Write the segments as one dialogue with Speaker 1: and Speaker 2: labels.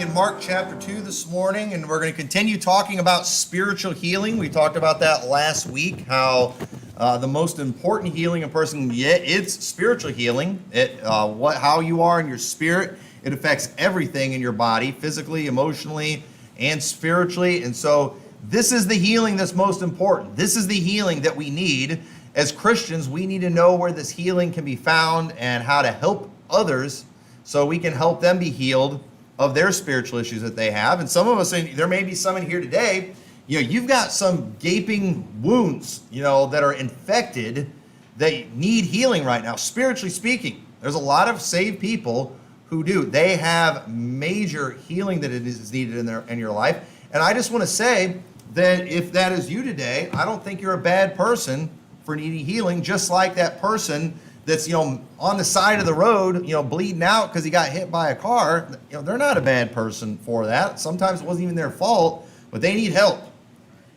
Speaker 1: in Mark chapter 2 this morning, and we're going to continue talking about spiritual healing. We talked about that last week, how the most important healing a person can get is spiritual healing. How you are in your spirit, it affects everything in your body, physically, emotionally, and spiritually. And so this is the healing that's most important. This is the healing that we need. As Christians, we need to know where this healing can be found and how to help others so we can help them be healed of their spiritual issues that they have. And some of us, there may be some in here today, you've got some gaping wounds, that are infected that need healing right now, spiritually speaking. There's a lot of saved people who do. They have major healing that is needed in your life. And I just want to say that if that is you today, I don't think you're a bad person for needing healing, just like that person that's, on the side of the road, bleeding out because he got hit by a car. They're not a bad person for that. Sometimes it wasn't even their fault, but they need help.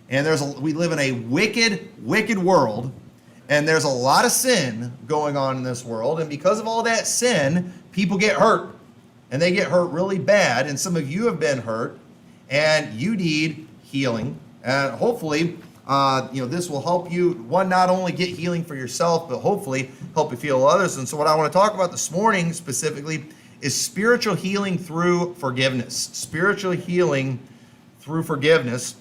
Speaker 1: And we live in a wicked, wicked world, and there's a lot of sin going on in this world. And because of all that sin, people get hurt, and they get hurt really bad. And some of you have been hurt, and you need healing. And hopefully, this will help you, not only get healing for yourself, but hopefully help you heal others. And so what I want to talk about this morning specifically is spiritual healing through forgiveness. Spiritual healing through forgiveness.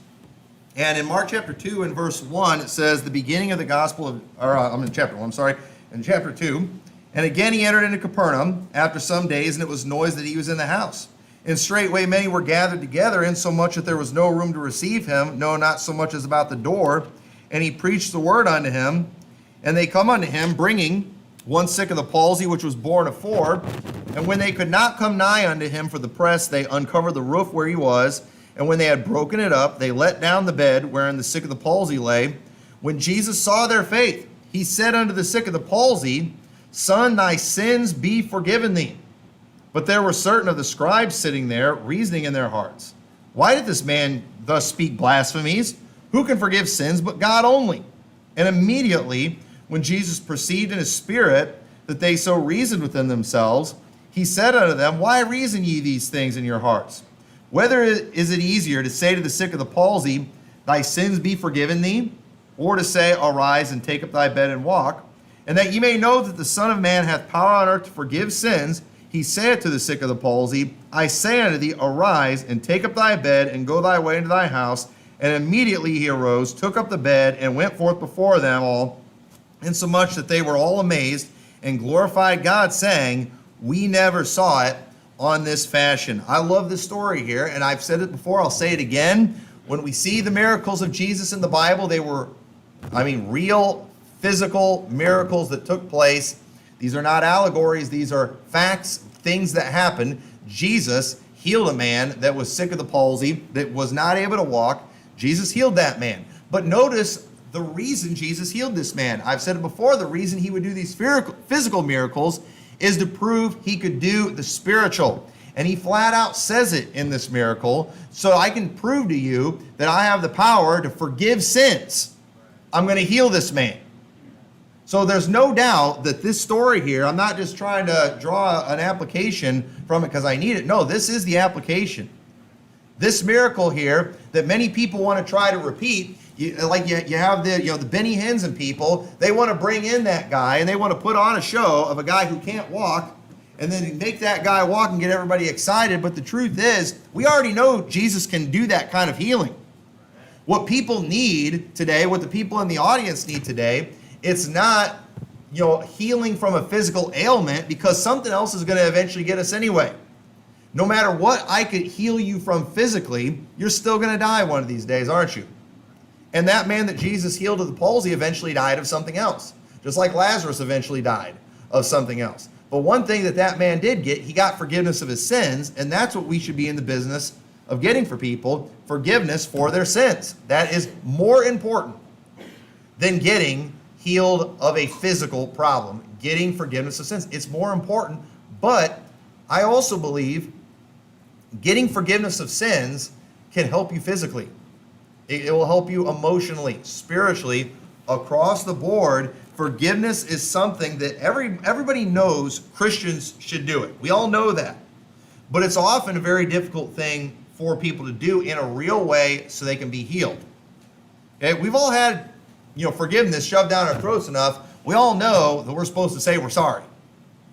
Speaker 1: And in Mark chapter 2 and verse 1, it says, the beginning of the gospel of, I'm in chapter 1, I'm sorry, in chapter 2. And again he entered into Capernaum after some days, and it was noised that he was in the house. And straightway many were gathered together, insomuch that there was no room to receive him, no, not so much as about the door. And he preached the word unto him. And they come unto him, bringing one sick of the palsy, which was borne of 4. And when they could not come nigh unto him for the press, they uncovered the roof where he was. And when they had broken it up, they let down the bed wherein the sick of the palsy lay. When Jesus saw their faith, he said unto the sick of the palsy, Son, thy sins be forgiven thee. But there were certain of the scribes sitting there, reasoning in their hearts, Why did this man thus speak blasphemies? Who can forgive sins but God only? And immediately, when Jesus perceived in his spirit that they so reasoned within themselves, he said unto them, Why reason ye these things in your hearts? Whether is it easier to say to the sick of the palsy, Thy sins be forgiven thee, or to say, Arise and take up thy bed and walk? And that ye may know that the Son of Man hath power on earth to forgive sins, he saith to the sick of the palsy, I say unto thee, Arise and take up thy bed and go thy way into thy house. And immediately he arose, took up the bed, and went forth before them all, insomuch that they were all amazed, and glorified God, saying, We never saw it on this fashion. I love this story here, and I've said it before, I'll say it again. When we see the miracles of Jesus in the Bible, they were, real physical miracles that took place. These are not allegories, these are facts, things that happened. Jesus healed a man that was sick of the palsy, that was not able to walk. Jesus healed that man. But notice the reason Jesus healed this man. I've said it before, the reason he would do these physical miracles is to prove he could do the spiritual. And he flat out says it in this miracle, so I can prove to you that I have the power to forgive sins. I'm going to heal this man. So there's no doubt that this story here, I'm not just trying to draw an application from it because I need it. No, this is the application. This miracle here that many people want to try to repeat, you have the Benny Hinn's people, they want to bring in that guy and they want to put on a show of a guy who can't walk and then make that guy walk and get everybody excited. But the truth is, we already know Jesus can do that kind of healing. What people need today, what the people in the audience need today, it's not, healing from a physical ailment, because something else is going to eventually get us anyway. No matter what I could heal you from physically, you're still going to die one of these days, aren't you? And that man that Jesus healed of the palsy eventually died of something else, just like Lazarus eventually died of something else. But one thing that man did get, he got forgiveness of his sins, and that's what we should be in the business of getting for people, forgiveness for their sins. That is more important than getting healed of a physical problem. Getting forgiveness of sins, it's more important. But I also believe getting forgiveness of sins can help you physically. It will help you emotionally, spiritually, across the board. Forgiveness is something that everybody knows Christians should do it. We all know that. but it's often a very difficult thing for people to do in a real way so they can be healed. Okay, we've all had, forgiveness shoved down our throats enough. We all know that we're supposed to say we're sorry.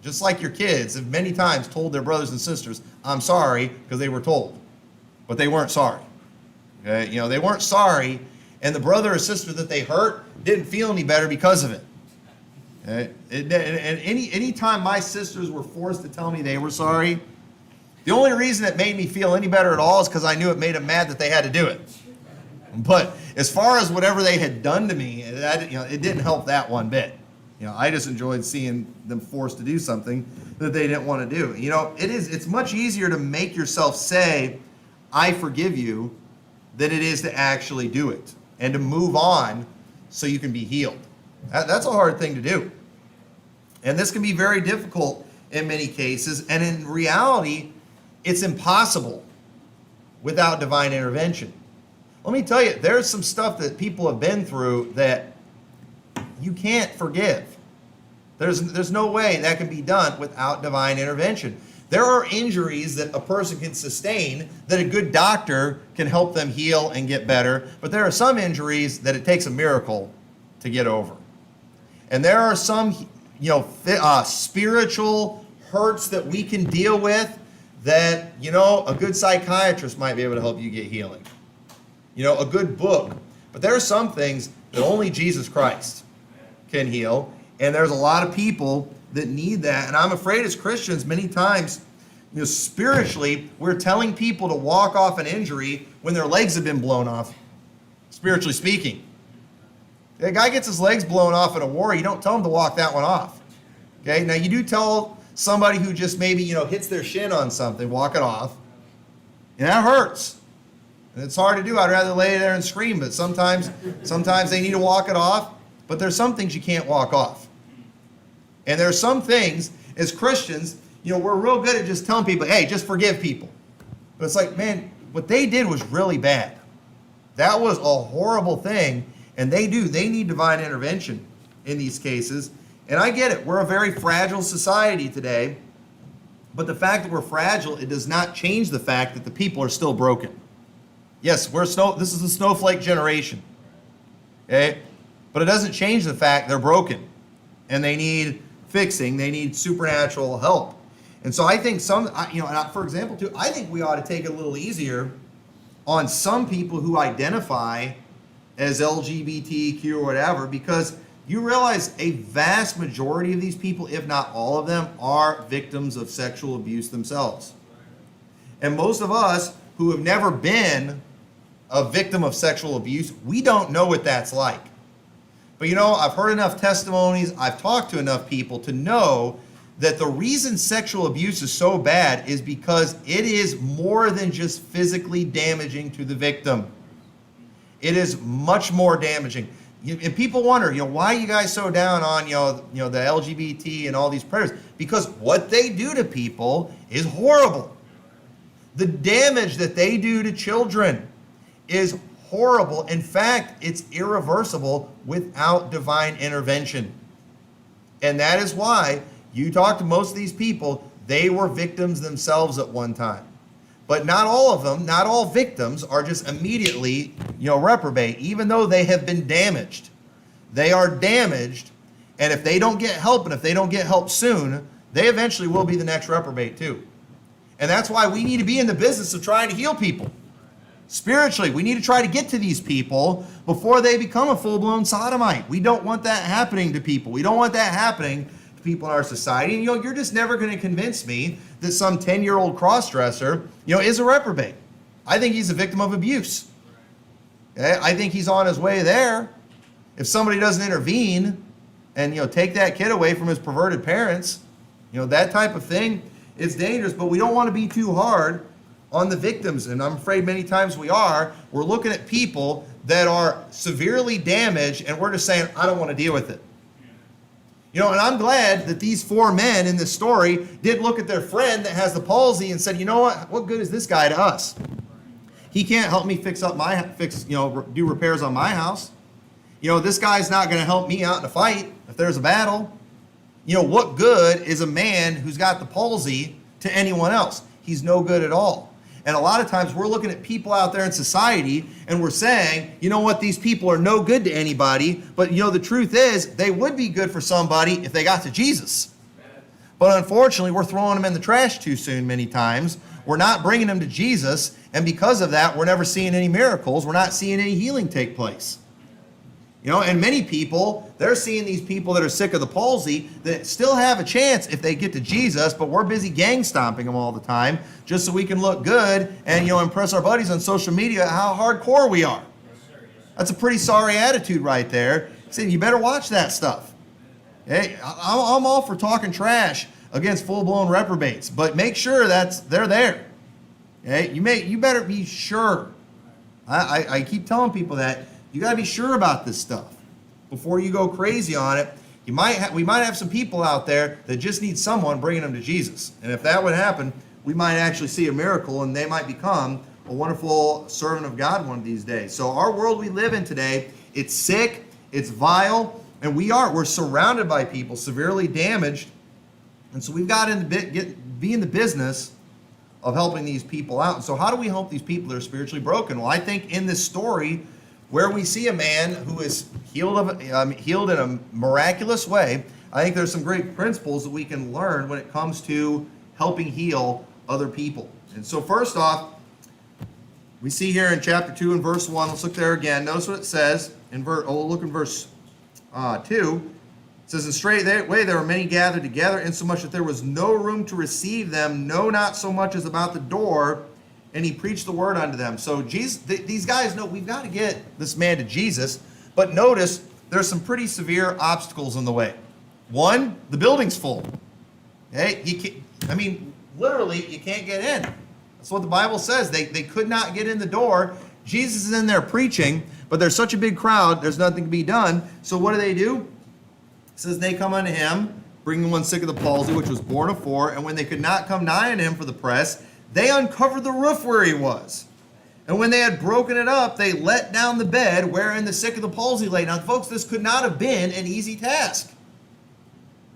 Speaker 1: Just like your kids have many times told their brothers and sisters, I'm sorry, because they were told, but they weren't sorry. Okay, they weren't sorry, and the brother or sister that they hurt didn't feel any better because of it. Okay? And any time my sisters were forced to tell me they were sorry, the only reason it made me feel any better at all is because I knew it made them mad that they had to do it. But as far as whatever they had done to me, it didn't help that one bit. I just enjoyed seeing them forced to do something that they didn't want to do. It's much easier to make yourself say, I forgive you, than it is to actually do it and to move on so you can be healed. That's a hard thing to do. And this can be very difficult in many cases. And in reality, it's impossible without divine intervention. Let me tell you, there's some stuff that people have been through that you can't forgive. There's no way that can be done without divine intervention. There are injuries that a person can sustain that a good doctor can help them heal and get better, but there are some injuries that it takes a miracle to get over. And there are some, spiritual hurts that we can deal with that, a good psychiatrist might be able to help you get healing. A good book. But there are some things that only Jesus Christ can heal, and there's a lot of people that need that. And I'm afraid as Christians, many times, spiritually, we're telling people to walk off an injury when their legs have been blown off, spiritually speaking. A guy gets his legs blown off in a war, you don't tell him to walk that one off. Okay, now you do tell somebody who just maybe, hits their shin on something, walk it off. And that hurts. And it's hard to do. I'd rather lay there and scream, but sometimes they need to walk it off. But there's some things you can't walk off. And there are some things, as Christians, we're real good at just telling people, hey, just forgive people. But it's like, man, what they did was really bad. That was a horrible thing, and they need divine intervention in these cases. And I get it. We're a very fragile society today. But the fact that we're fragile, it does not change the fact that the people are still broken. Yes, this is the snowflake generation. Okay? But it doesn't change the fact they're broken. And they need fixing. They need supernatural help. And so I think for example, too, I think we ought to take it a little easier on some people who identify as LGBTQ or whatever, because you realize a vast majority of these people, if not all of them, are victims of sexual abuse themselves. And most of us who have never been a victim of sexual abuse, we don't know what that's like. But I've heard enough testimonies, I've talked to enough people to know that the reason sexual abuse is so bad is because it is more than just physically damaging to the victim. It is much more damaging. And people wonder, why are you guys so down on, the LGBT and all these predators? Because what they do to people is horrible. The damage that they do to children is horrible. In fact, it's irreversible without divine intervention. And that is why you talk to most of these people, they were victims themselves at one time. But not all of them, not all victims are just immediately, reprobate, even though they have been damaged. They are damaged, and if they don't get help, and if they don't get help soon, they eventually will be the next reprobate too. And that's why we need to be in the business of trying to heal people. Spiritually, we need to try to get to these people before they become a full-blown sodomite. We don't want that happening to people. We don't want that happening to people in our society. And you're just never going to convince me that some 10-year-old cross-dresser, is a reprobate. I think he's a victim of abuse. Okay? I think he's on his way there. If somebody doesn't intervene and take that kid away from his perverted parents, that type of thing, it's dangerous. But we don't want to be too hard on the victims, and I'm afraid many times we are. We're looking at people that are severely damaged, and we're just saying, I don't want to deal with it. And I'm glad that these 4 men in this story did look at their friend that has the palsy and said, what good is this guy to us? He can't help me do repairs on my house. This guy's not going to help me out in a fight if there's a battle. What good is a man who's got the palsy to anyone else? he's no good at all. And a lot of times we're looking at people out there in society and we're saying, you know what, these people are no good to anybody. But the truth is they would be good for somebody if they got to Jesus. But unfortunately, we're throwing them in the trash too soon many times. We're not bringing them to Jesus. And because of that, we're never seeing any miracles. We're not seeing any healing take place. And many people, they're seeing these people that are sick of the palsy that still have a chance if they get to Jesus, but we're busy gang stomping them all the time just so we can look good and, impress our buddies on social media how hardcore we are. That's a pretty sorry attitude right there. Saying you better watch that stuff. Hey, I'm all for talking trash against full-blown reprobates, but make sure they're there. Okay? You better be sure. I keep telling people that. You got to be sure about this stuff before you go crazy on it. We might have some people out there that just need someone bringing them to Jesus. And if that would happen, we might actually see a miracle and they might become a wonderful servant of God one of these days. So our world we live in today, it's sick, it's vile, and we're surrounded by people severely damaged. And so we've got to be in the business of helping these people out. And so how do we help these people that are spiritually broken? Well, I think in this story, where we see a man who is healed in a miraculous way, I think there's some great principles that we can learn when it comes to helping heal other people. And so first off, we see here in chapter 2 and verse 1, let's look there again. Notice what it says. Look in verse 2. It says, "And straightway there were many gathered together, insomuch that there was no room to receive them, no, not so much as about the door. And he preached the word unto them." So these guys know we've got to get this man to Jesus. But notice there's some pretty severe obstacles in the way. One, the building's full. Okay? Literally, you can't get in. That's what the Bible says. They could not get in the door. Jesus is in there preaching, but there's such a big crowd, there's nothing to be done. So what do? It says, "They come unto him, bringing one sick of the palsy, which was born of 4. And when they could not come nigh unto him for the press, they uncovered the roof where he was. And when they had broken it up, they let down the bed wherein the sick of the palsy lay." Now, folks, this could not have been an easy task.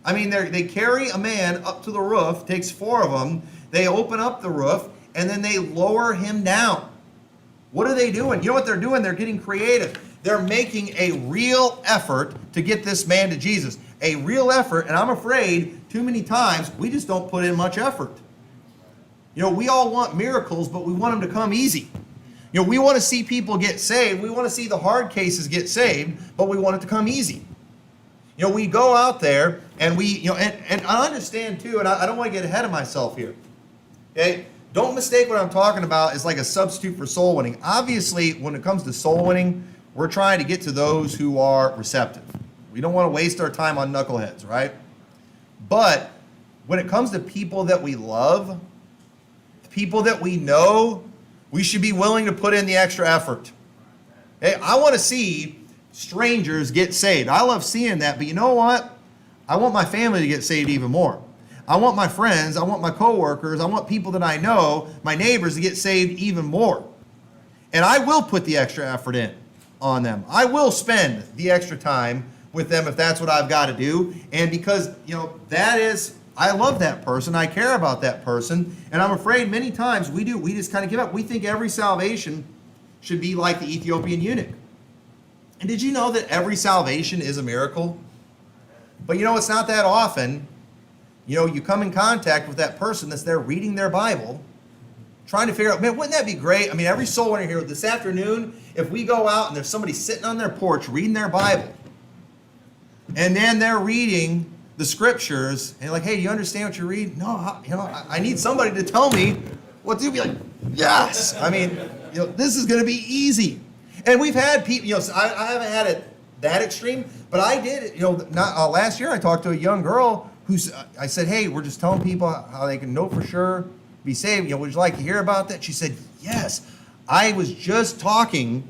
Speaker 1: They carry a man up to the roof, takes 4 of them, they open up the roof, and then they lower him down. What are they doing? You know what they're doing? They're getting creative. They're making a real effort to get this man to Jesus. A real effort, and I'm afraid too many times we just don't put in much effort. We all want miracles, but we want them to come easy. We want to see people get saved. We want to see the hard cases get saved, but we want it to come easy. We go out there and and I understand too, and I don't want to get ahead of myself here. Okay? Don't mistake what I'm talking about as like a substitute for soul winning. Obviously, when it comes to soul winning, we're trying to get to those who are receptive. We don't want to waste our time on knuckleheads, right? But when it comes to people that we love, people that we know, we should be willing to put in the extra effort. Hey, I want to see strangers get saved. I love seeing that, but you know what? I want my family to get saved even more. I want my friends, I want my coworkers, I want people that I know, my neighbors, to get saved even more. And I will put the extra effort in on them. I will spend the extra time with them if that's what I've got to do. And because, I love that person. I care about that person. And I'm afraid many times we just kind of give up. We think every salvation should be like the Ethiopian eunuch. And did you know that every salvation is a miracle? But it's not that often, you come in contact with that person that's there reading their Bible, trying to figure out, man, wouldn't that be great? Every soul winner here this afternoon, if we go out and there's somebody sitting on their porch reading their Bible, and then they're reading the scriptures, and like, hey, do you understand what you read? No, I need somebody to tell me what to do. Be like, yes. This is going to be easy. And we've had people, I haven't had it that extreme, but I did, last year I talked to a young girl I said, hey, we're just telling people how they can know for sure, be saved. Would you like to hear about that? She said, yes. I was just talking,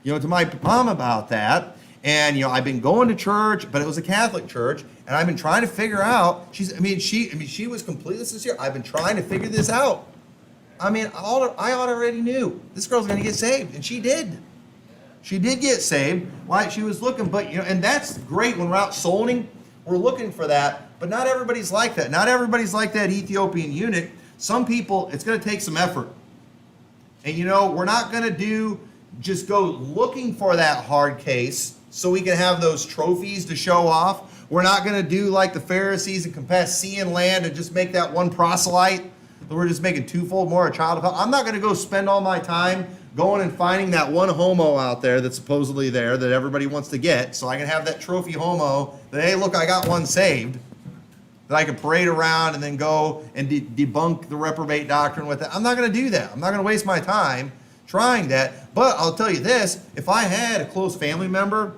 Speaker 1: to my mom about that. And, I've been going to church, but it was a Catholic church, and I've been trying to figure out, she was completely sincere. I've been trying to figure this out. I already knew this girl's going to get saved, and she did. She did get saved. Why? She was looking, but, and that's great when we're out souling. We're looking for that, but not everybody's like that. Not everybody's like that Ethiopian eunuch. some people, it's going to take some effort. And we're not going to just go looking for that hard case so we can have those trophies to show off. We're not going to do like the Pharisees and compass sea and land and just make that one proselyte. We're just making twofold more a child of hell. I'm not going to go spend all my time going and finding that one homo out there that's supposedly there that everybody wants to get, so I can have that trophy homo that, hey, look, I got one saved, that I can parade around and then go and debunk the reprobate doctrine with it. I'm not going to do that. I'm not going to waste my time trying that. But I'll tell you this, if I had a close family member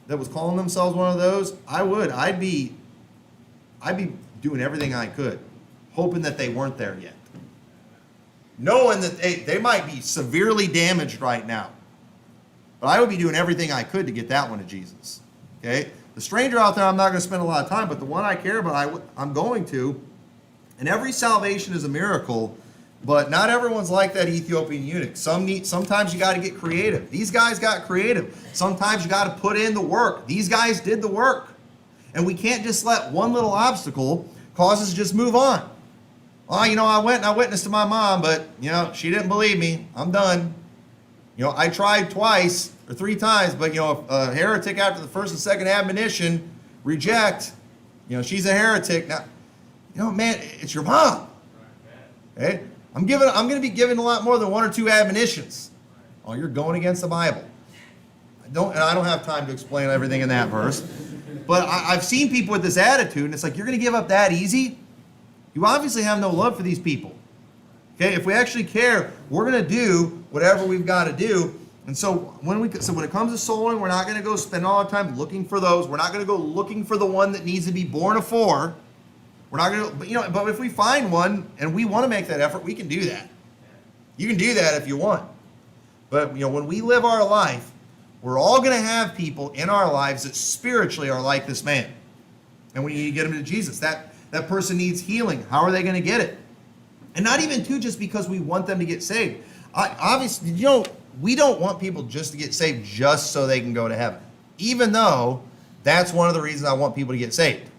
Speaker 1: that was calling themselves one of those, I'd be doing everything I could, hoping that they weren't there yet. Knowing that they might be severely damaged right now. But I would be doing everything I could to get that one to Jesus. Okay? The stranger out there, I'm not going to spend a lot of time, but the one I care about, I'm going to. And every salvation is a miracle, but not everyone's like that Ethiopian eunuch. Sometimes you got to get creative. These guys got creative. Sometimes you got to put in the work. These guys did the work. And we can't just let one little obstacle cause us to just move on. Well, I went and I witnessed to my mom, but, she didn't believe me. I'm done. I tried twice or 3 times, but, if a heretic after the first and second admonition reject, she's a heretic. Now, man, it's your mom. Okay? I'm going to be given a lot more than 1 or 2 admonitions. Oh, you're going against the Bible. I don't have time to explain everything in that verse. But I've seen people with this attitude, and it's like, you're going to give up that easy? You obviously have no love for these people. Okay, if we actually care, we're going to do whatever we've got to do. And so when it comes to soul winning, we're not going to go spend all our time looking for those. We're not going to go looking for the one that needs to be born of 4. We're not going to, but if we find one and we want to make that effort, we can do that. You can do that if you want. But when we live our life, we're all going to have people in our lives that spiritually are like this man. And we need to get them to Jesus. That person needs healing. How are they going to get it? And not even just because we want them to get saved. Obviously, we don't want people just to get saved just so they can go to heaven. Even though that's one of the reasons I want people to get saved.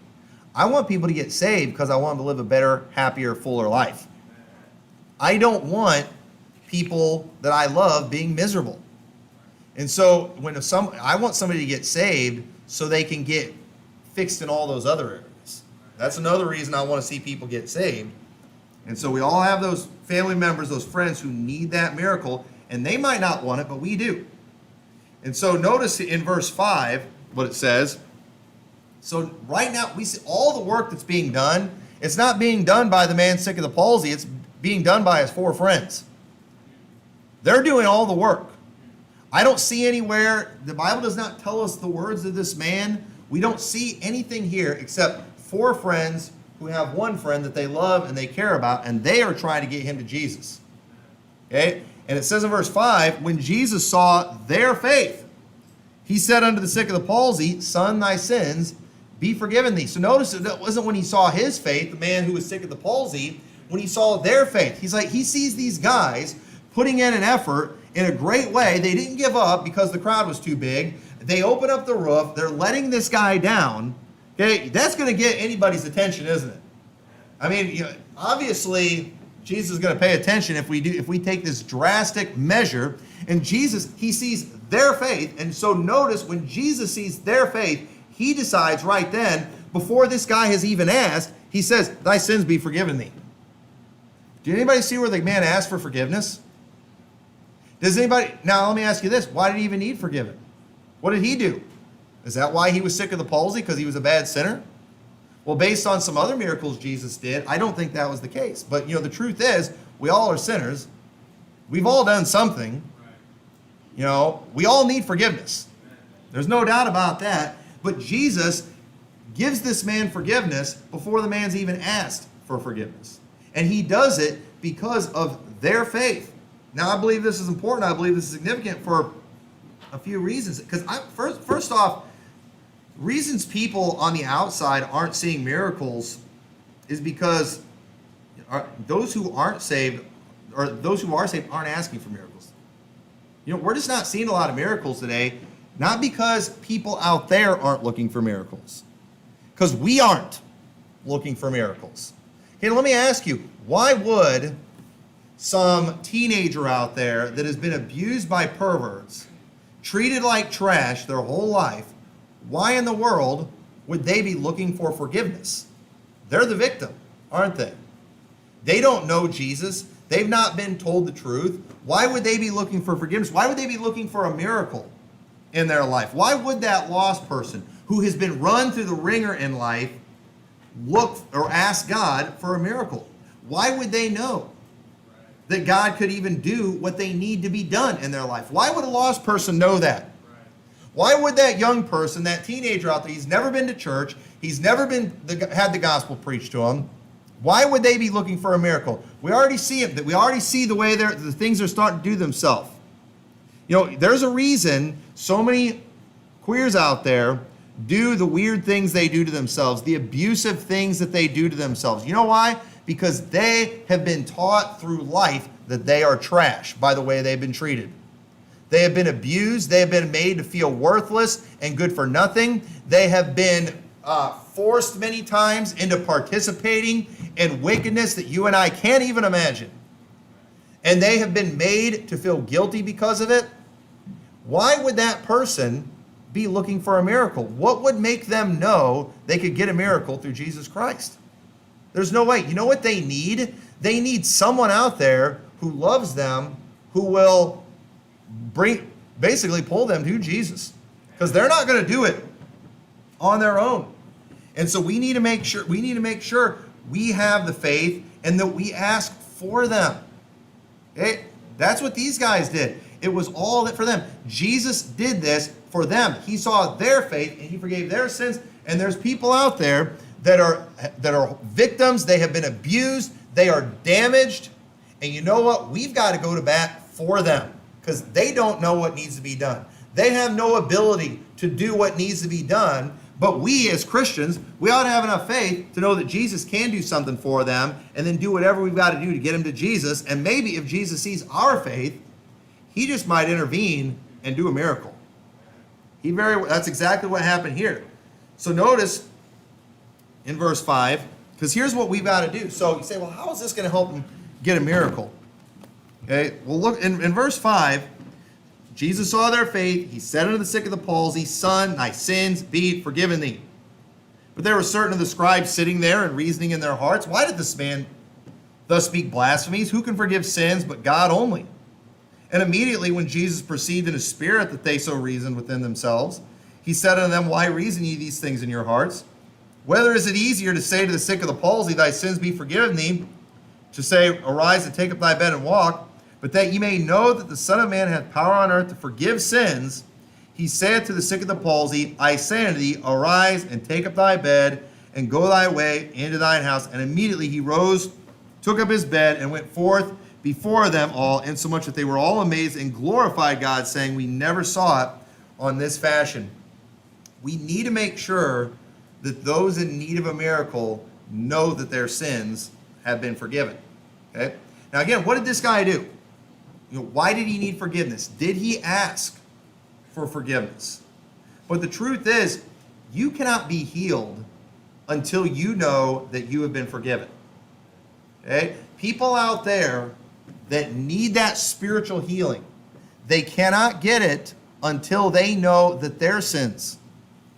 Speaker 1: I want people to get saved because I want them to live a better, happier, fuller life. I don't want people that I love being miserable. And so I want somebody to get saved so they can get fixed in all those other areas. That's another reason I want to see people get saved. And so we all have those family members, those friends who need that miracle, and they might not want it, but we do. And so notice in verse 5 what it says. So right now we see all the work that's being done. It's not being done by the man sick of the palsy. It's being done by his 4 friends. They're doing all the work. I don't see anywhere, the Bible does not tell us the words of this man. We don't see anything here except 4 friends who have one friend that they love and they care about, and they are trying to get him to Jesus. Okay? And it says in verse 5, when Jesus saw their faith, he said unto the sick of the palsy, Son, thy sins be forgiven thee. So notice it wasn't when he saw his faith, the man who was sick of the palsy, when he saw their faith. He sees these guys putting in an effort in a great way. They didn't give up because the crowd was too big. They open up the roof. They're letting this guy down. Okay, that's going to get anybody's attention, isn't it? I mean, obviously, Jesus is going to pay attention if we take this drastic measure. And Jesus, he sees their faith. And so notice when Jesus sees their faith, he decides right then, before this guy has even asked, he says, thy sins be forgiven thee. Did anybody see where the man asked for forgiveness? Now let me ask you this, why did he even need forgiven? What did he do? Is that why he was sick of the palsy? Because he was a bad sinner? Well, based on some other miracles Jesus did, I don't think that was the case. But, the truth is, we all are sinners. We've all done something. We all need forgiveness. There's no doubt about that. But Jesus gives this man forgiveness before the man's even asked for forgiveness. And he does it because of their faith. Now, I believe this is important. I believe this is significant for a few reasons. Because first off, reasons people on the outside aren't seeing miracles is because those who aren't saved, or those who are saved, aren't asking for miracles. We're just not seeing a lot of miracles today, not because people out there aren't looking for miracles, because we aren't looking for miracles. Hey, let me ask you, why would some teenager out there that has been abused by perverts, treated like trash their whole life, why in the world would they be looking for forgiveness? They're the victim, aren't they? They don't know Jesus. They've not been told the truth. Why would they be looking for forgiveness? Why would they be looking for a miracle in their life? Why would that lost person who has been run through the ringer in life look or ask God for a miracle? Why would they know that God could even do what they need to be done in their life? Why would a lost person know that? Why would that young person, that teenager out there, he's never been to church, he's never had the gospel preached to him, why would they be looking for a miracle? We already see it, that we already see the way the things are starting to do themselves. You know, there's a reason so many queers out there do the weird things they do to themselves, the abusive things that they do to themselves. You know why? Because they have been taught through life that they are trash by the way they've been treated. They have been abused. They have been made to feel worthless and good for nothing. They have been forced many times into participating in wickedness that you and I can't even imagine. And they have been made to feel guilty because of it. Why would that person be looking for a miracle? What would make them know they could get a miracle through Jesus Christ? There's no way. You know what they need? They need someone out there who loves them, who will basically pull them to Jesus. Because they're not going to do it on their own. And so we need to make sure we have the faith and that we ask for them. Okay? That's what these guys did. It was all that for them. Jesus did this for them. He saw their faith and he forgave their sins. And there's people out there that are victims. They have been abused. They are damaged. And you know what? We've got to go to bat for them because they don't know what needs to be done. They have no ability to do what needs to be done. But we as Christians, we ought to have enough faith to know that Jesus can do something for them and then do whatever we've got to do to get them to Jesus. And maybe if Jesus sees our faith, he just might intervene and do a miracle. That's exactly what happened here. So notice in verse 5, because here's what we've got to do. So you say, well, how is this going to help them get a miracle? Okay, well, look, in verse 5, Jesus saw their faith. He said unto the sick of the palsy, Son, thy sins be forgiven thee. But there were certain of the scribes sitting there and reasoning in their hearts, Why did this man thus speak blasphemies? Who can forgive sins but God only? And immediately when Jesus perceived in his spirit that they so reasoned within themselves, he said unto them, Why reason ye these things in your hearts? Whether is it easier to say to the sick of the palsy, Thy sins be forgiven thee, to say, Arise and take up thy bed and walk? But that ye may know that the Son of Man hath power on earth to forgive sins, he saith to the sick of the palsy, I say unto thee, Arise and take up thy bed, and go thy way into thine house. And immediately he rose, took up his bed, and went forth before them all, insomuch that they were all amazed and glorified God, saying, We never saw it on this fashion. We need to make sure that those in need of a miracle know that their sins have been forgiven. Okay? Now again, what did this guy do? Why did he need forgiveness? Did he ask for forgiveness? But the truth is, you cannot be healed until you know that you have been forgiven. Okay? People out there that need that spiritual healing, they cannot get it until they know that their sins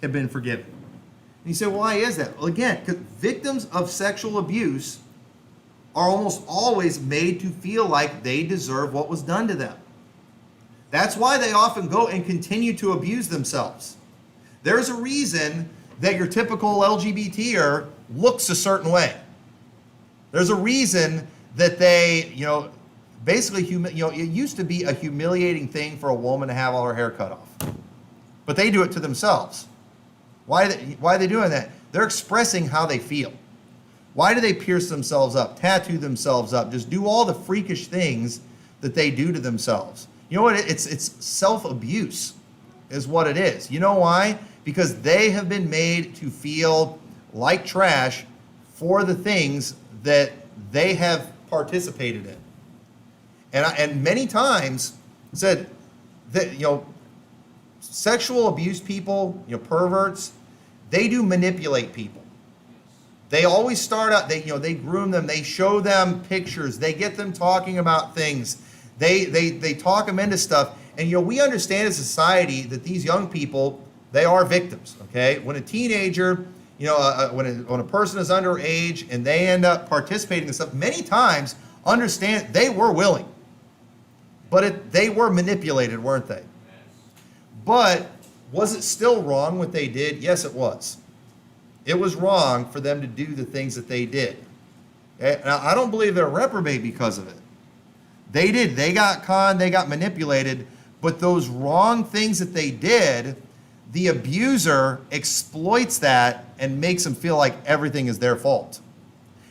Speaker 1: have been forgiven. And you say, why is that? Well, again, because victims of sexual abuse are almost always made to feel like they deserve what was done to them. That's why they often go and continue to abuse themselves. There's a reason that your typical LGBTer looks a certain way. There's a reason that they, basically, it used to be a humiliating thing for a woman to have all her hair cut off. But they do it to themselves. Why are they doing that? They're expressing how they feel. Why do they pierce themselves up, tattoo themselves up, just do all the freakish things that they do to themselves? You know what? It's self-abuse is what it is. You know why? Because they have been made to feel like trash for the things that they have participated in. And many times said that, sexual abuse people, perverts, they do manipulate people. They always start out, they groom them, they show them pictures, they get them talking about things, they talk them into stuff. And we understand as a society that these young people, they are victims, okay? When a teenager, when a person is underage and they end up participating in stuff, many times understand they were willing, but they were manipulated, weren't they? But was it still wrong what they did? Yes, it was. It was wrong for them to do the things that they did. Okay? Now, I don't believe they're reprobate because of it. They did. They got conned. They got manipulated. But those wrong things that they did, the abuser exploits that and makes them feel like everything is their fault.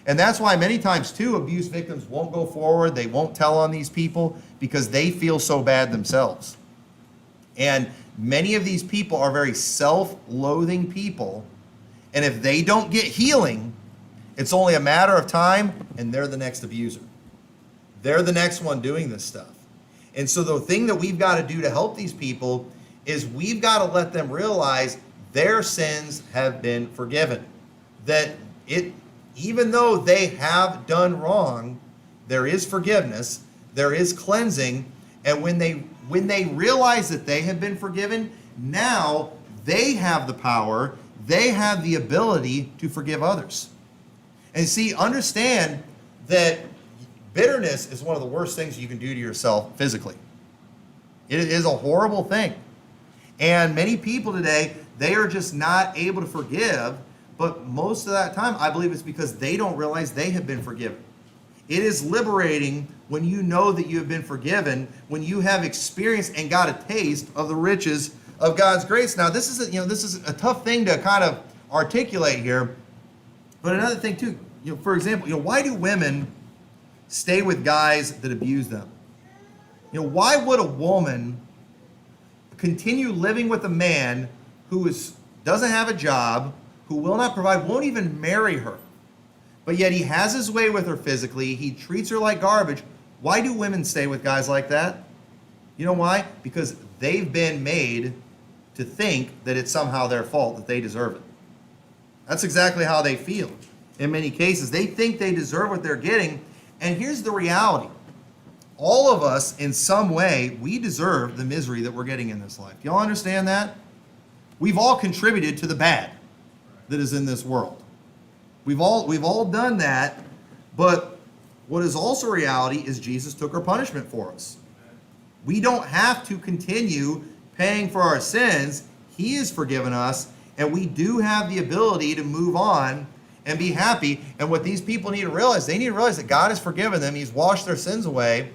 Speaker 1: And that's why many times, too, abuse victims won't go forward. They won't tell on these people because they feel so bad themselves. And many of these people are very self-loathing people. And if they don't get healing, it's only a matter of time, and they're the next abuser. They're the next one doing this stuff. And so the thing that we've got to do to help these people is we've got to let them realize their sins have been forgiven. That even though they have done wrong, there is forgiveness, there is cleansing, and when they realize that they have been forgiven, now they have the power, they have the ability to forgive others. And see, understand that bitterness is one of the worst things you can do to yourself physically. It is a horrible thing. And many people today, they are just not able to forgive, but most of that time, I believe it's because they don't realize they have been forgiven. It is liberating when you know that you have been forgiven, when you have experienced and got a taste of the riches of God's grace. Now, this is a tough thing to kind of articulate here. But another thing too, for example, why do women stay with guys that abuse them? Why would a woman continue living with a man who doesn't have a job, who will not provide, won't even marry her, but yet he has his way with her physically, he treats her like garbage? Why do women stay with guys like that? You know why? Because they've been made to think that it's somehow their fault, that they deserve it. That's exactly how they feel. In many cases, they think they deserve what they're getting. And here's the reality. All of us, in some way, we deserve the misery that we're getting in this life. Do y'all understand that? We've all contributed to the bad that is in this world. We've all done that, but what is also reality is Jesus took our punishment for us. We don't have to continue paying for our sins. He has forgiven us, and we do have the ability to move on and be happy. And what these people need to realize, they need to realize that God has forgiven them. He's washed their sins away,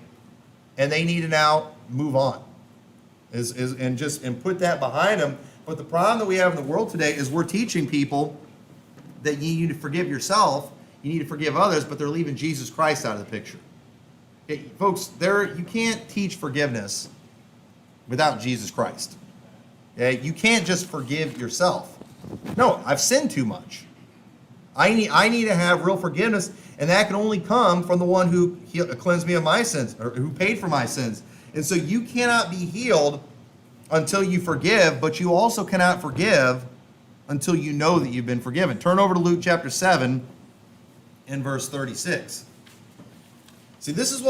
Speaker 1: and they need to now move on and put that behind them. But the problem that we have in the world today is we're teaching people that you need to forgive yourself, you need to forgive others, but they're leaving Jesus Christ out of the picture. Folks, you can't teach forgiveness without Jesus Christ. Okay? You can't just forgive yourself. No, I've sinned too much. I need to have real forgiveness, and that can only come from the one who cleansed me of my sins, or who paid for my sins. And so you cannot be healed until you forgive, but you also cannot forgive until you know that you've been forgiven. Turn over to Luke chapter 7 and verse 36. See, this is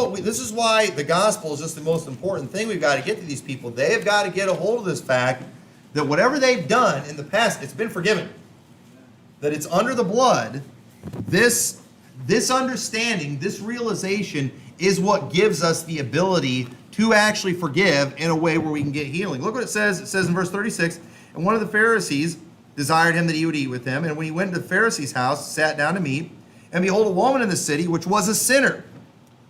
Speaker 1: why the gospel is just the most important thing we've got to get to these people. They have got to get a hold of this fact that whatever they've done in the past, it's been forgiven. That it's under the blood. This understanding, this realization is what gives us the ability to actually forgive in a way where we can get healing. Look what it says. It says in verse 36, and one of the Pharisees desired him that he would eat with him. And when he went to the Pharisee's house, sat down to meat. And behold, a woman in the city, which was a sinner,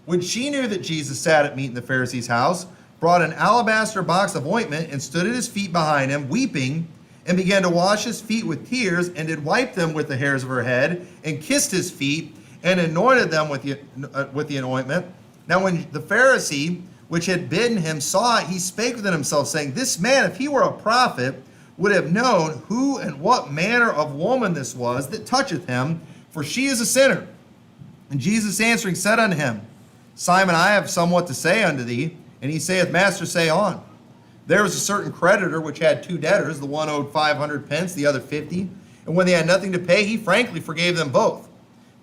Speaker 1: when she knew that Jesus sat at meat in the Pharisee's house, brought an alabaster box of ointment and stood at his feet behind him, weeping, and began to wash his feet with tears, and did wipe them with the hairs of her head, and kissed his feet, and anointed them with the ointment. Now when the Pharisee, which had bidden him, saw it, he spake within himself, saying, this man, if he were a prophet, would have known who and what manner of woman this was that toucheth him, for she is a sinner. And Jesus answering said unto him, Simon, I have somewhat to say unto thee. And he saith, Master, say on. There was a certain creditor which had two debtors. The one owed 500 pence, the other 50. And when they had nothing to pay, he frankly forgave them both.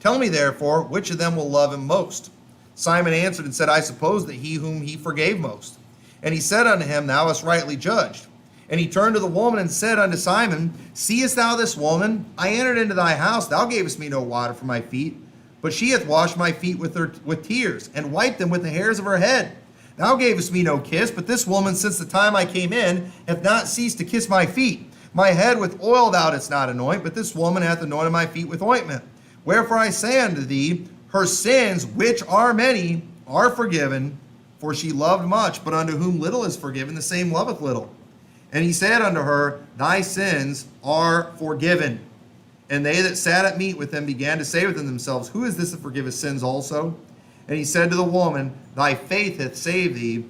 Speaker 1: Tell me, therefore, which of them will love him most? Simon answered and said, I suppose that he whom he forgave most. And he said unto him, Thou hast rightly judged. And he turned to the woman and said unto Simon, Seest thou this woman? I entered into thy house. Thou gavest me no water for my feet, but she hath washed my feet with tears, and wiped them with the hairs of her head. Thou gavest me no kiss, but this woman, since the time I came in, hath not ceased to kiss my feet. My head with oil thou didst not anoint, but this woman hath anointed my feet with ointment. Wherefore I say unto thee, her sins, which are many, are forgiven, for she loved much, but unto whom little is forgiven, the same loveth little. And he said unto her, Thy sins are forgiven. And they that sat at meat with him began to say within themselves, Who is this that forgiveth sins also? And he said to the woman, Thy faith hath saved thee.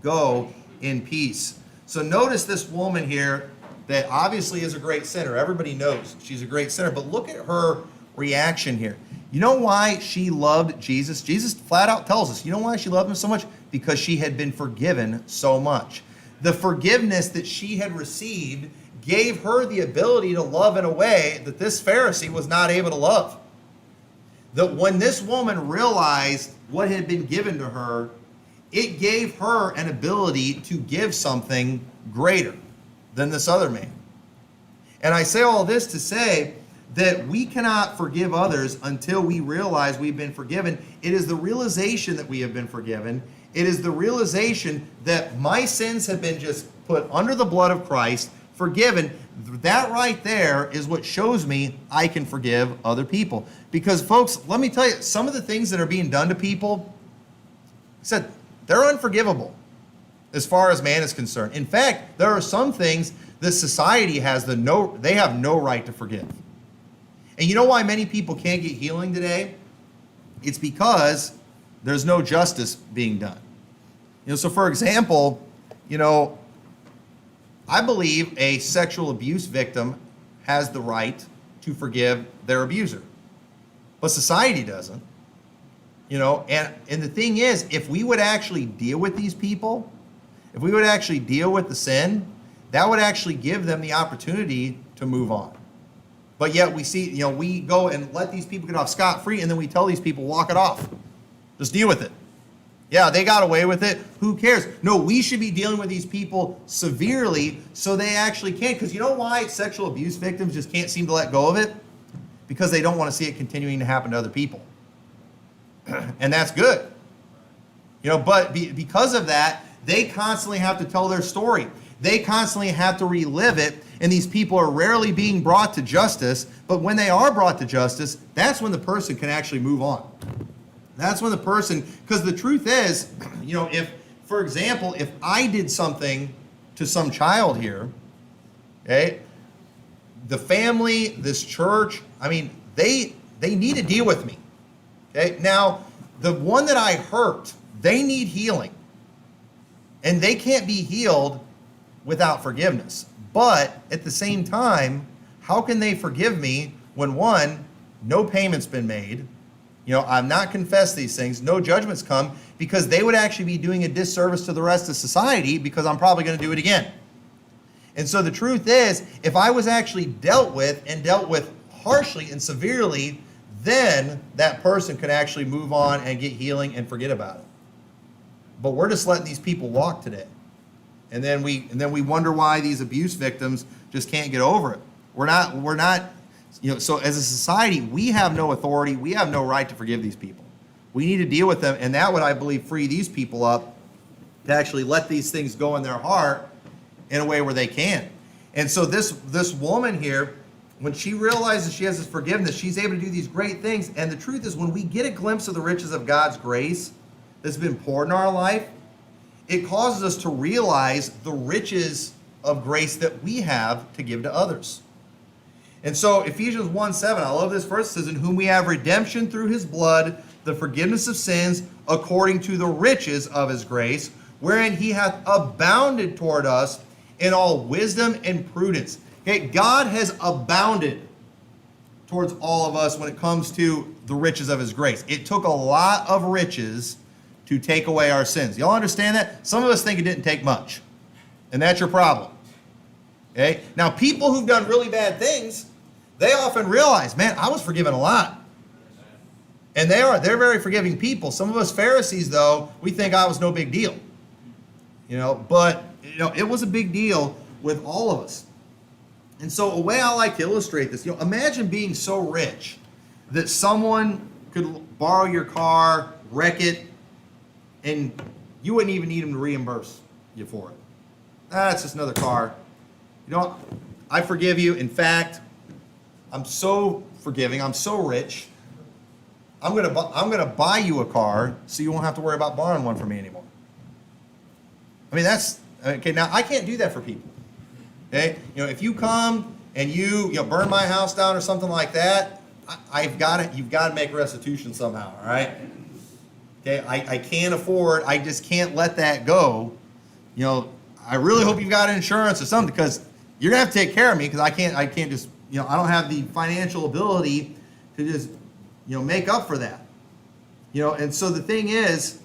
Speaker 1: Go in peace. So notice this woman here that obviously is a great sinner. Everybody knows she's a great sinner. But look at her reaction here. You know why she loved Jesus? Jesus flat out tells us, you know why she loved him so much? Because she had been forgiven so much. The forgiveness that she had received gave her the ability to love in a way that this Pharisee was not able to love. That when this woman realized what had been given to her, it gave her an ability to give something greater than this other man. And I say all this to say that we cannot forgive others until we realize we've been forgiven. It is the realization that we have been forgiven. It is the realization that my sins have been just put under the blood of Christ, forgiven. That right there is what shows me I can forgive other people. Because folks, let me tell you, some of the things that are being done to people, I said, they're unforgivable as far as man is concerned. In fact, there are some things that society has they have no right to forgive. And you know why many people can't get healing today? It's because there's no justice being done. So for example, I believe a sexual abuse victim has the right to forgive their abuser. But society doesn't. And the thing is, if we would actually deal with these people, if we would actually deal with the sin, that would actually give them the opportunity to move on. But yet we see, we go and let these people get off scot-free, and then we tell these people, walk it off. Just deal with it. Yeah, they got away with it. Who cares? No, we should be dealing with these people severely so they actually can. Because you know why sexual abuse victims just can't seem to let go of it? Because they don't want to see it continuing to happen to other people. And that's good. But because of that, they constantly have to tell their story. They constantly have to relive it, and these people are rarely being brought to justice. But when they are brought to justice, that's when the person can actually move on. That's when the person, because the truth is, if, for example, if I did something to some child here, okay, the family, this church, they need to deal with me. Okay, now, the one that I hurt, they need healing. And they can't be healed without forgiveness. But at the same time, how can they forgive me when, one, no payment's been made? I've not confessed these things. No judgments come, because they would actually be doing a disservice to the rest of society, because I'm probably going to do it again. And so the truth is, if I was actually dealt with harshly and severely, then that person could actually move on and get healing and forget about it. But we're just letting these people walk today. And then we wonder why these abuse victims just can't get over it. We're not. So as a society, we have no authority. We have no right to forgive these people. We need to deal with them, and that would, I believe, free these people up to actually let these things go in their heart in a way where they can. And so this woman here, when she realizes she has this forgiveness, she's able to do these great things. And the truth is, when we get a glimpse of the riches of God's grace that's been poured in our life, it causes us to realize the riches of grace that we have to give to others. And so Ephesians 1:7, I love this verse, says, in whom we have redemption through his blood, the forgiveness of sins, according to the riches of his grace, wherein he hath abounded toward us in all wisdom and prudence. Okay, God has abounded towards all of us when it comes to the riches of his grace. It took a lot of riches to take away our sins. Y'all understand that? Some of us think it didn't take much, and that's your problem. Okay? Now, people who've done really bad things, they often realize, man, I was forgiven a lot. And they're very forgiving people. Some of us Pharisees, though, we think I was no big deal. But it was a big deal with all of us. And so a way I like to illustrate this, imagine being so rich that someone could borrow your car, wreck it, and you wouldn't even need them to reimburse you for it. It's just another car. I forgive you. In fact, I'm so forgiving. I'm so rich. I'm gonna buy you a car so you won't have to worry about borrowing one from me anymore. I mean, that's okay. Now I can't do that for people. Okay, if you come and you burn my house down or something like that, you've got to make restitution somehow. All right. Okay, I can't afford. I just can't let that go. I really hope you've got insurance or something, because you're gonna have to take care of me, because I can't just I don't have the financial ability to just make up for that. And so the thing is,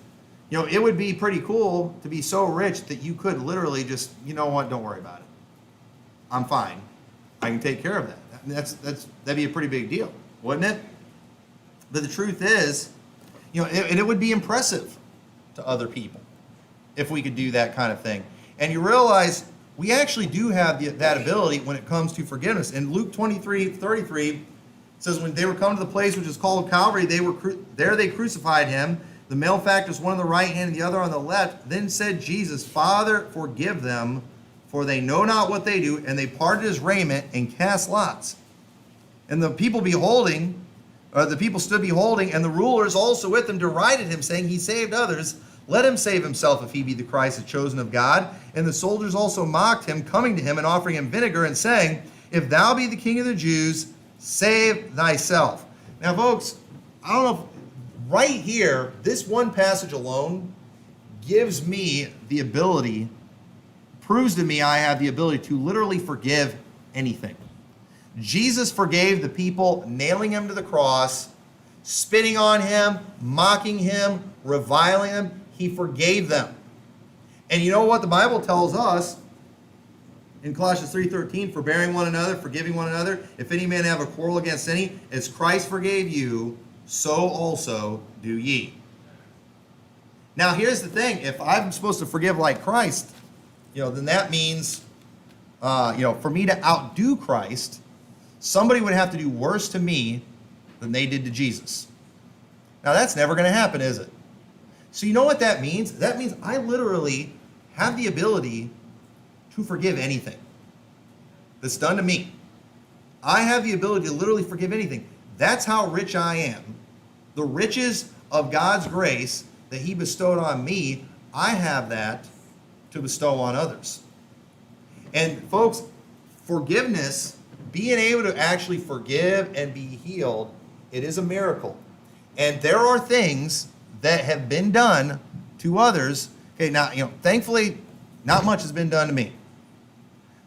Speaker 1: it would be pretty cool to be so rich that you could literally just, what, don't worry about it. I'm fine. I can take care of that. That'd be a pretty big deal, wouldn't it? But the truth is, it would be impressive to other people if we could do that kind of thing. And you realize we actually do have that ability when it comes to forgiveness. In Luke 23:33, it says, when they were come to the place which is called Calvary, they crucified him, the malefactors, one on the right hand and the other on the left. Then said Jesus, Father, forgive them, for they know not what they do. And they parted his raiment and cast lots. And the people stood beholding, and the rulers also with him derided him, saying, he saved others. Let him save himself, if he be the Christ, the chosen of God. And the soldiers also mocked him, coming to him and offering him vinegar, and saying, if thou be the King of the Jews, save thyself. Now, folks, I don't know if right here, this one passage alone gives me the ability, proves to me I have the ability to literally forgive anything. Jesus forgave the people nailing him to the cross, spitting on him, mocking him, reviling him. He forgave them. And you know what the Bible tells us in Colossians 3:13, forbearing one another, forgiving one another. If any man have a quarrel against any, as Christ forgave you, so also do ye. Now here's the thing. If I'm supposed to forgive like Christ, then that means, for me to outdo Christ, somebody would have to do worse to me than they did to Jesus. Now that's never going to happen, is it? So you know what that means? That means I literally have the ability to forgive anything that's done to me. I have the ability to literally forgive anything. That's how rich I am. The riches of God's grace that he bestowed on me, I have that to bestow on others. And folks, forgiveness, being able to actually forgive and be healed, it is a miracle. And there are things that have been done to others. Okay, now, thankfully, not much has been done to me.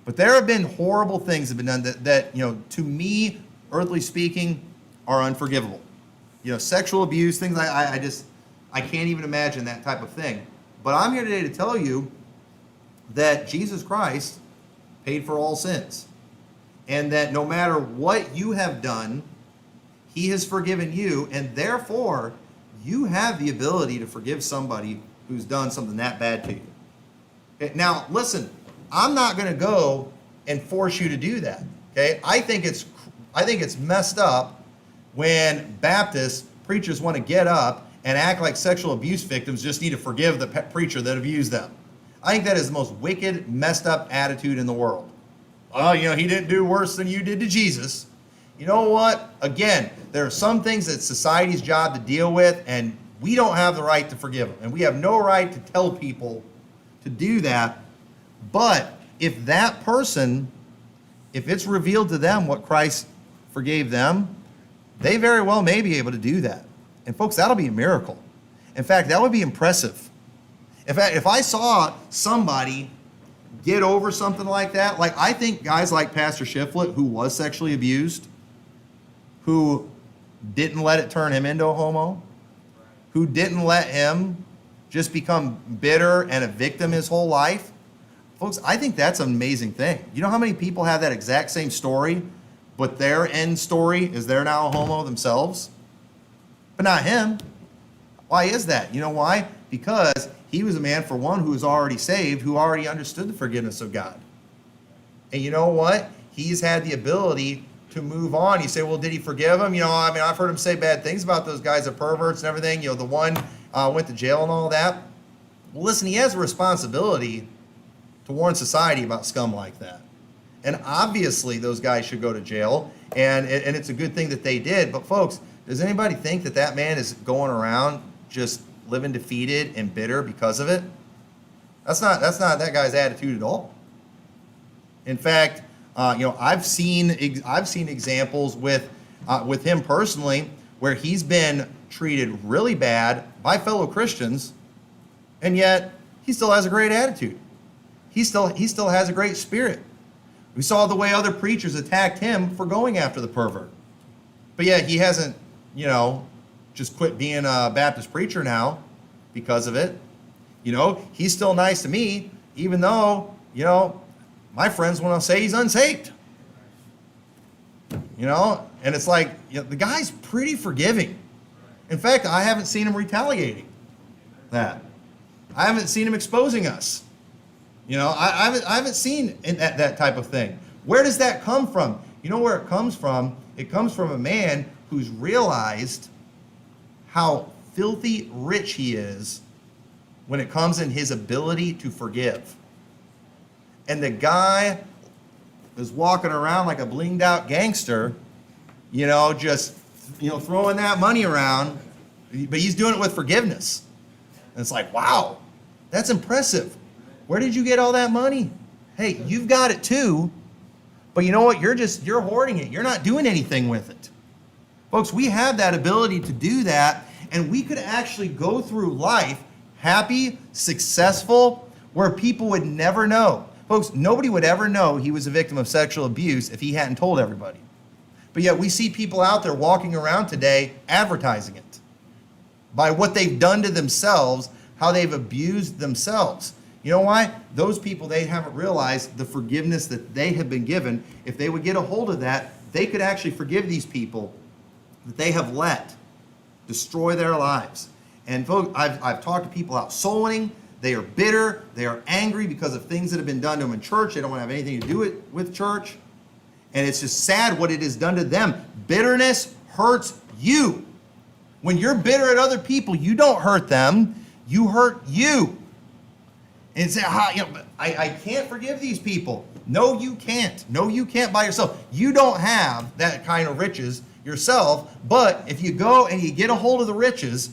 Speaker 1: But there have been horrible things that have been done that to me, earthly speaking, are unforgivable. Sexual abuse, things I can't even imagine that type of thing. But I'm here today to tell you that Jesus Christ paid for all sins. And that no matter what you have done, he has forgiven you, and therefore, you have the ability to forgive somebody who's done something that bad to you. Okay, now, listen, I'm not going to go and force you to do that. Okay, I think it's messed up when Baptist preachers want to get up and act like sexual abuse victims just need to forgive the preacher that abused them. I think that is the most wicked, messed up attitude in the world. Well, he didn't do worse than you did to Jesus. You know what? Again, there are some things that society's job to deal with, and we don't have the right to forgive them. And we have no right to tell people to do that. But if that person, if it's revealed to them what Christ forgave them, they very well may be able to do that. And folks, that'll be a miracle. In fact, that would be impressive. In fact, if I saw somebody get over something like that, like I think guys like Pastor Shiflett, who was sexually abused, who didn't let it turn him into a homo, who didn't let him just become bitter and a victim his whole life. Folks, I think that's an amazing thing. You know how many people have that exact same story, but their end story is they're now a homo themselves, but not him. Why is that? You know why? Because he was a man, for one, who was already saved, who already understood the forgiveness of God. And you know what? He's had the ability to move on. You say, well, did he forgive him? I've heard him say bad things about those guys, the perverts and everything. The one went to jail and all that. Well, listen, he has a responsibility to warn society about scum like that. And obviously, those guys should go to jail. And it's a good thing that they did. But folks, does anybody think that that man is going around just living defeated and bitter because of it? That's not that guy's attitude at all. In fact, I've seen examples with him personally where he's been treated really bad by fellow Christians, and yet he still has a great attitude. He still has a great spirit. We saw the way other preachers attacked him for going after the pervert, but yet he hasn't, just quit being a Baptist preacher now because of it. He's still nice to me, even though, my friends want to say he's unsaved. And it's like, the guy's pretty forgiving. In fact, I haven't seen him retaliating that. I haven't seen him exposing us. I haven't seen that type of thing. Where does that come from? You know where it comes from? It comes from a man who's realized how filthy rich he is when it comes in his ability to forgive. And the guy is walking around like a blinged out gangster, just, throwing that money around, but he's doing it with forgiveness. And it's like, wow, that's impressive. Where did you get all that money? Hey, you've got it too, but you know what? You're hoarding it. You're not doing anything with it. Folks, we have that ability to do that, and we could actually go through life happy, successful, where people would never know. Folks, nobody would ever know he was a victim of sexual abuse if he hadn't told everybody. But yet we see people out there walking around today advertising it by what they've done to themselves, how they've abused themselves. You know why? Those people, they haven't realized the forgiveness that they have been given. If they would get a hold of that, they could actually forgive these people that they have let destroy their lives. And folks, I've talked to people out soul winning. They are bitter. They are angry because of things that have been done to them in church. They don't want to have anything to do with church. And it's just sad what it has done to them. Bitterness hurts you. When you're bitter at other people, you don't hurt them. You hurt you. And say, I can't forgive these people. No, you can't. No, you can't by yourself. You don't have that kind of riches yourself. But if you go and you get a hold of the riches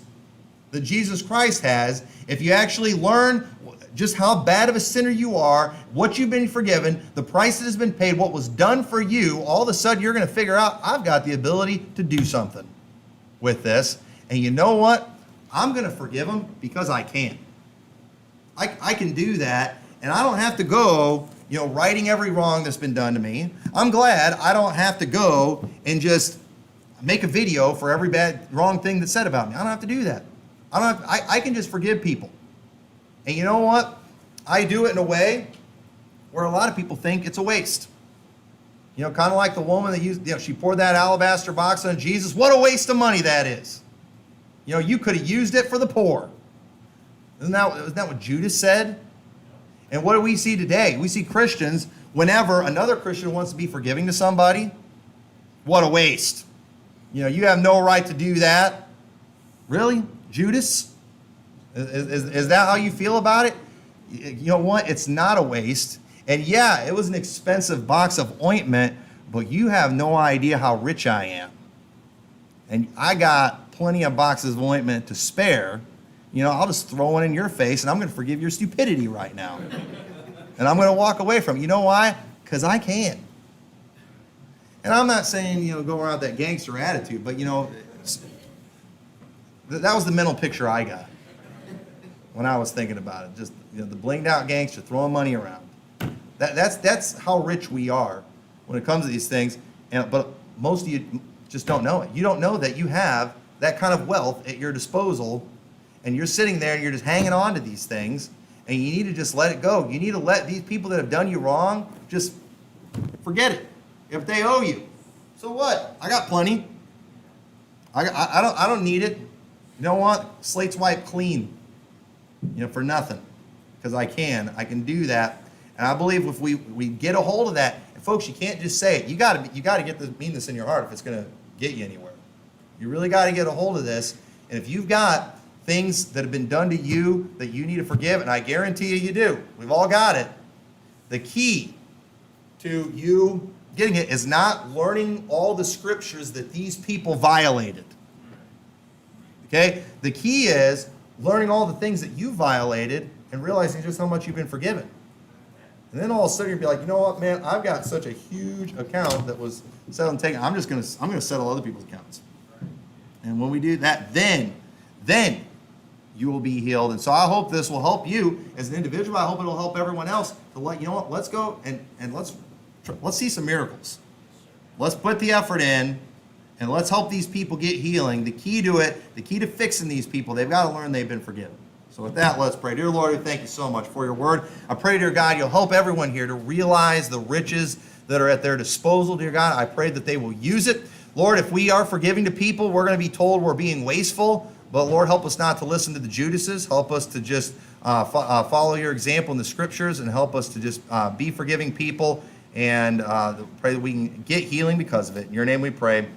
Speaker 1: that Jesus Christ has, if you actually learn just how bad of a sinner you are, what you've been forgiven, the price that has been paid, what was done for you, all of a sudden you're going to figure out, I've got the ability to do something with this. And you know what? I'm going to forgive them because I can. I can do that, and I don't have to go, righting every wrong that's been done to me. I'm glad I don't have to go and just make a video for every wrong thing that's said about me. I don't have to do that. I can just forgive people. And you know what? I do it in a way where a lot of people think it's a waste. Kind of like the woman that used, she poured that alabaster box on Jesus. What a waste of money that is. You could have used it for the poor. Isn't that what Judas said? And what do we see today? We see Christians, whenever another Christian wants to be forgiving to somebody, what a waste. You have no right to do that. Really? Judas? Is that how you feel about it? You know what? It's not a waste. And yeah, it was an expensive box of ointment, but you have no idea how rich I am. And I got plenty of boxes of ointment to spare. I'll just throw one in your face, and I'm going to forgive your stupidity right now. And I'm going to walk away from it. You know why? Because I can. And I'm not saying, go around with that gangster attitude, but, that was the mental picture I got when I was thinking about it. Just, the blinged out gangster throwing money around. That's how rich we are when it comes to these things. But most of you just don't know it. You don't know that you have that kind of wealth at your disposal, and you're sitting there and you're just hanging on to these things, and you need to just let it go. You need to let these people that have done you wrong, just forget it. If they owe you, So what? I got plenty. I don't need it. You know what? Slate's wiped clean. For nothing. Because I can do that. And I believe if we get a hold of that, and folks, you can't just say it. You got to mean this in your heart if it's going to get you anywhere. You really got to get a hold of this. And if you've got things that have been done to you that you need to forgive, and I guarantee you do. We've all got it. The key to you getting it is not learning all the scriptures that these people violated. Okay? The key is learning all the things that you violated and realizing just how much you've been forgiven. And then all of a sudden you'll be like, you know what, man, I've got such a huge account that was settled and taken. I'm gonna settle other people's accounts. And when we do that, then you will be healed. And so I hope this will help you as an individual. I hope it'll help everyone else to you know what, let's go and let's see some miracles. Let's put the effort in and let's help these people get healing. The key to fixing these people, they've got to learn they've been forgiven. So with that, let's pray. Dear Lord, we thank you so much for your word. I pray, dear God, you'll help everyone here to realize the riches that are at their disposal, dear God. I pray that they will use it. Lord, if we are forgiving to people, we're going to be told we're being wasteful. But Lord, help us not to listen to the Judases. Help us to just follow your example in the scriptures and help us to just be forgiving people and pray that we can get healing because of it. In your name we pray.